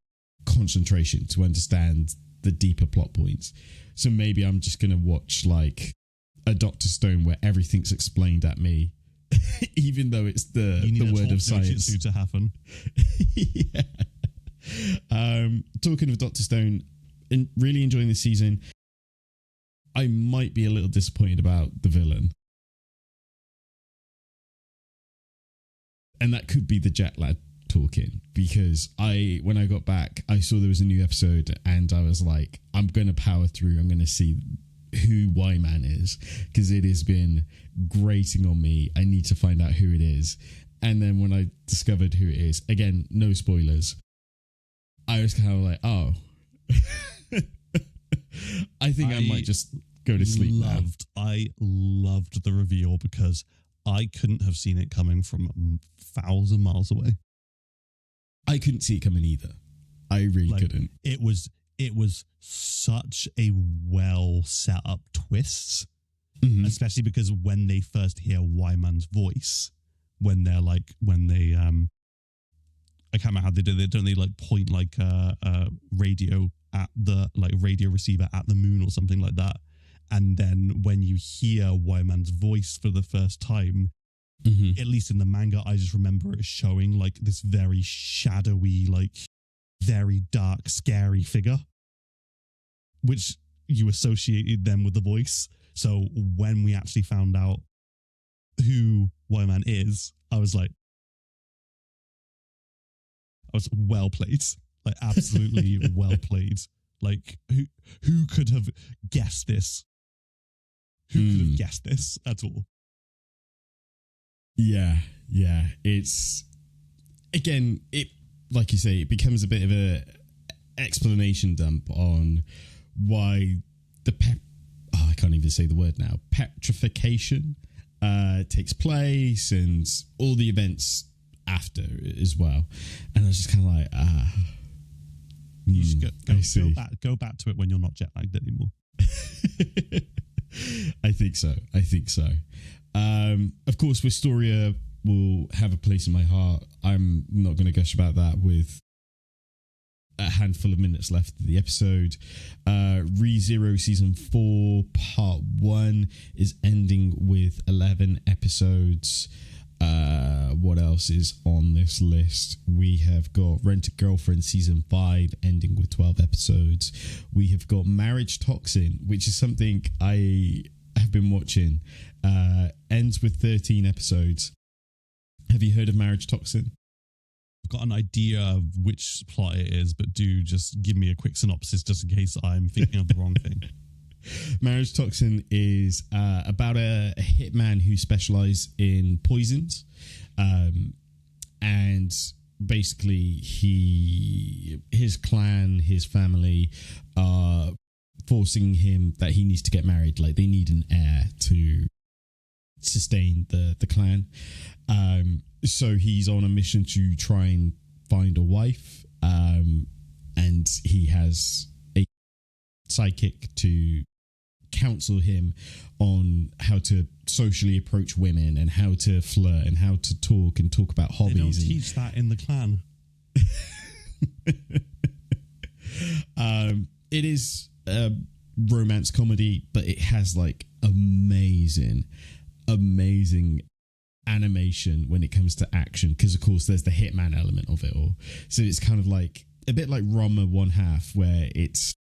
concentration to understand the deeper plot points. So maybe I'm just going to watch like a Dr. Stone where everything's explained at me, even though it's the word of science to happen. Yeah. Talking of Dr. Stone, and really enjoying this season, I might be a little disappointed about the villain. And that could be the jet lag talking, because when I got back, I saw there was a new episode and I was like, I'm going to power through. I'm going to see who Y-Man is, because it has been grating on me. I need to find out who it is. And then when I discovered who it is, again, no spoilers, I was kind of like, oh, I think I might just go to sleep now. I loved the reveal because I couldn't have seen it coming from 1,000 miles away. I couldn't see it coming either. I really couldn't. It was such a well set up twist, especially because when they first hear Y-Man's voice, I can't remember how they do it. Don't they like point like a radio at the like radio receiver at the moon or something like that? And then when you hear Y-Man's voice for the first time, at least in the manga, I just remember it showing like this very shadowy, like very dark, scary figure, which you associated them with the voice. So when we actually found out who Y-Man is, I was well played. Like absolutely well played. Like who could have guessed this? Who could have guessed this at all? Yeah. It's again, it like you say, it becomes a bit of a explanation dump on why I can't even say the word now. Petrification takes place and all the events after as well. And I was just kind of like, you should go back to it when you're not jet lagged anymore. I think so. Of course, Wistoria will have a place in my heart. I'm not going to gush about that with a handful of minutes left of the episode. ReZero Season 4 Part 1 is ending with 11 episodes. What else is on this list? We have got Rent a Girlfriend Season 5 ending with 12 episodes. We have got Marriage Toxin, which is something I have been watching. Ends with 13 episodes. Have you heard of Marriage Toxin? I've got an idea of which plot it is, but do just give me a quick synopsis just in case I'm thinking of the wrong thing. Marriage Toxin is about a hitman who specializes in poisons. And basically his clan, his family are forcing him that he needs to get married. Like they need an heir to sustain the clan. So he's on a mission to try and find a wife. And he has a sidekick to counsel him on how to socially approach women and how to flirt and how to talk about hobbies. They don't teach that in the clan. It is a romance comedy, but it has like amazing animation when it comes to action, because of course there's the hitman element of it all. So it's kind of like a bit like Roma 1/2, where it's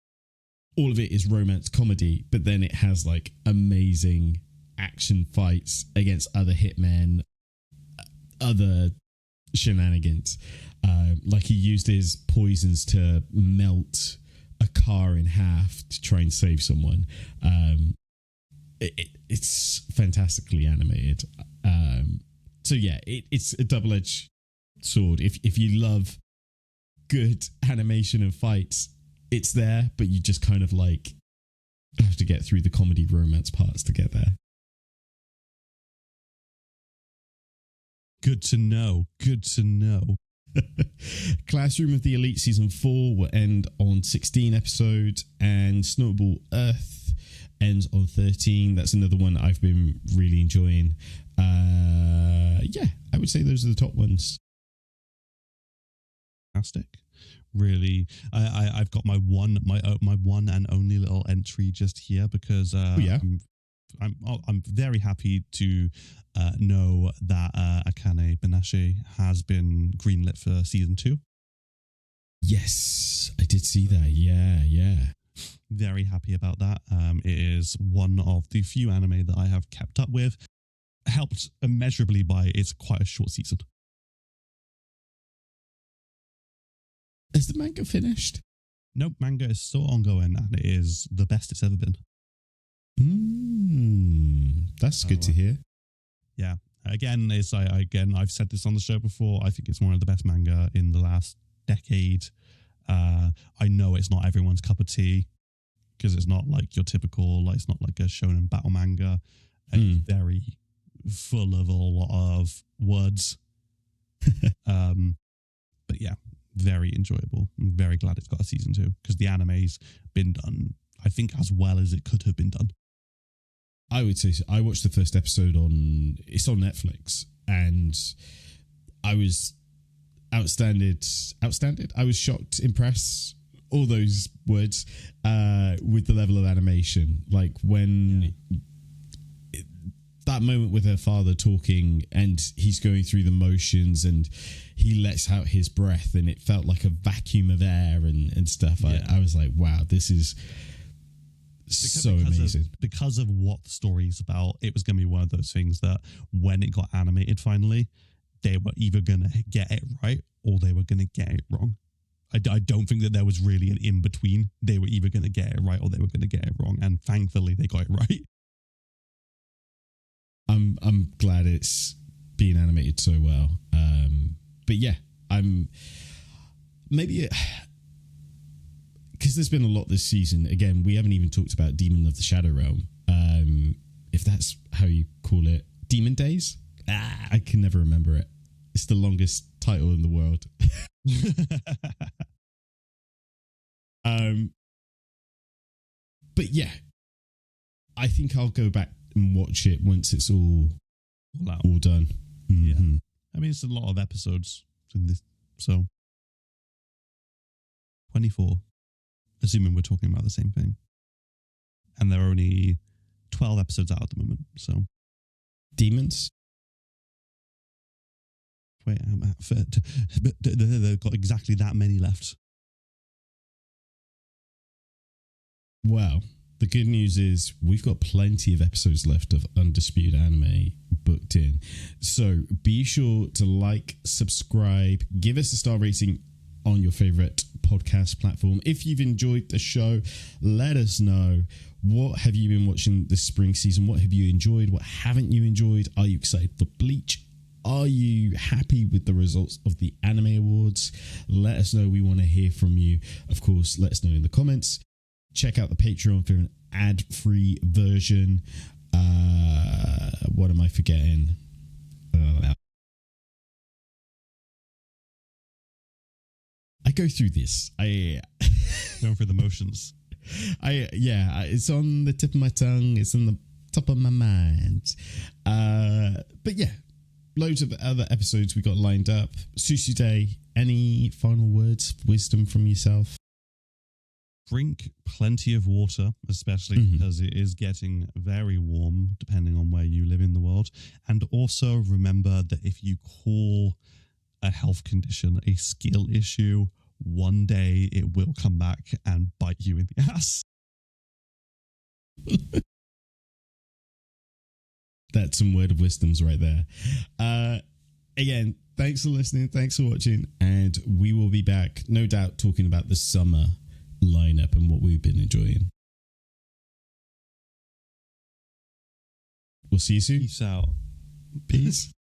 all of it is romance comedy, but then it has like amazing action fights against other hitmen, other shenanigans. Like he used his poisons to melt a car in half to try and save someone. It's fantastically animated. So yeah, it's a double-edged sword. If you love good animation and fights, it's there, but you just kind of like have to get through the comedy romance parts to get there. Good to know. Classroom of the Elite Season 4 will end on 16 episodes, and Snowball Earth ends on 13. That's another one I've been really enjoying. Yeah, I would say those are the top ones. Fantastic. Really, I've got my one and only little entry just here because I'm very happy to know that Akane Benashe has been greenlit for season 2. Yes, I did see that. Yeah. Very happy about that. It is one of the few anime that I have kept up with, helped immeasurably by it's quite a short season. Is the manga finished? Nope, manga is still ongoing and it is the best it's ever been. That's good to hear. Yeah. Again, I've said this on the show before. I think it's one of the best manga in the last decade. I know it's not everyone's cup of tea because it's not like your typical, like it's not like a shonen battle manga. It's very full of a lot of words. But yeah, very enjoyable. I'm very glad it's got a season 2 because the anime's been done, I think, as well as it could have been done. I would say so. I watched the first episode it's on Netflix, and I was outstanded. I was shocked, impressed, all those words, with the level of animation. Like when that moment with her father talking and he's going through the motions and he lets out his breath and it felt like a vacuum of air and stuff. Yeah. I was like, wow, this is so amazing. Because of what the story's about, it was going to be one of those things that when it got animated finally, they were either going to get it right or they were going to get it wrong. I don't think that there was really an in between. They were either going to get it right or they were going to get it wrong, and thankfully they got it right. I'm glad it's being animated so well. But yeah, I'm maybe because there's been a lot this season. Again, we haven't even talked about Demon of the Shadow Realm. If that's how you call it, Demon Days. I can never remember it. It's the longest title in the world. But yeah, I think I'll go back and watch it once it's all done. Mm-hmm. Yeah, I mean, it's a lot of episodes in this, so 24, assuming we're talking about the same thing, and there are only 12 episodes out at the moment. So Demons. Wait, they've got exactly that many left. Well, the good news is we've got plenty of episodes left of Undisputed Anime booked in. So be sure to like, subscribe, give us a star rating on your favorite podcast platform. If you've enjoyed the show, let us know. What have you been watching this spring season? What have you enjoyed? What haven't you enjoyed? Are you excited for Bleach? Are you happy with the results of the Anime Awards? Let us know. We want to hear from you. Of course, let us know in the comments. Check out the Patreon for an ad-free version. What am I forgetting? I go through this. Going through the motions. It's on the tip of my tongue. It's on the top of my mind. But yeah, loads of other episodes we got lined up. Susu Day, any final words of wisdom from yourself? Drink plenty of water, especially because it is getting very warm, depending on where you live in the world. And also remember that if you call a health condition a skill issue, one day it will come back and bite you in the ass. That's some word of wisdoms right there. Again, thanks for listening. Thanks for watching. And we will be back, no doubt, talking about the summer lineup and what we've been enjoying. We'll see you soon. Peace out. Peace.